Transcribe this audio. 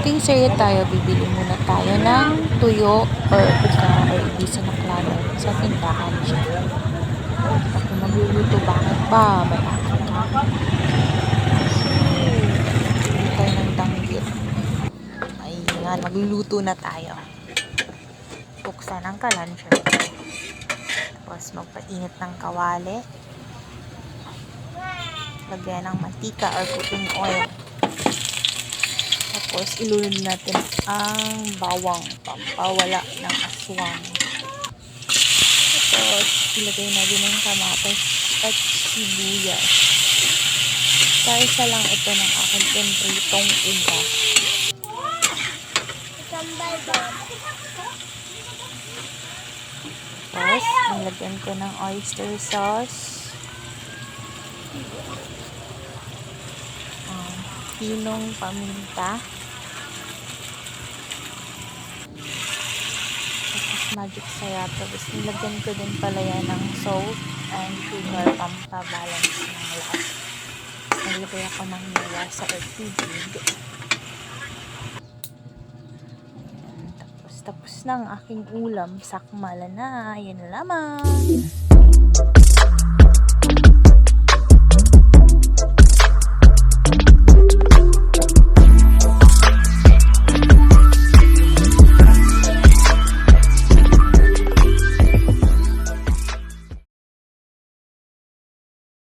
grocery tayo, bibili muna tayo ng tuyo or ibisa na klano sa tindahan siya. Ako magluluto, bakit ba? May aking ka. So, bili tayo ng danggit. Ayan, magluluto na tayo. Buksan ang kalansya. Tapos magpainit ng kawali. Lagyan ng mantika or cooking oil. Tapos ilunod natin ang bawang, pampawala ng aswang. Tapos ilagay natin ng kamatis at sibuyas. Isa lang ito ng aking pinritong uga. Tapos nilagyan ko ng oyster sauce. Pinong paminta. Tapos magic sarap. Tapos nilagyan ko din pala yan ng salt and sugar pampabalance ng lasa. Naglagay ako ng lasa or tubig. Tapos na ang aking ulam. Sakmala na. Yan na lamang.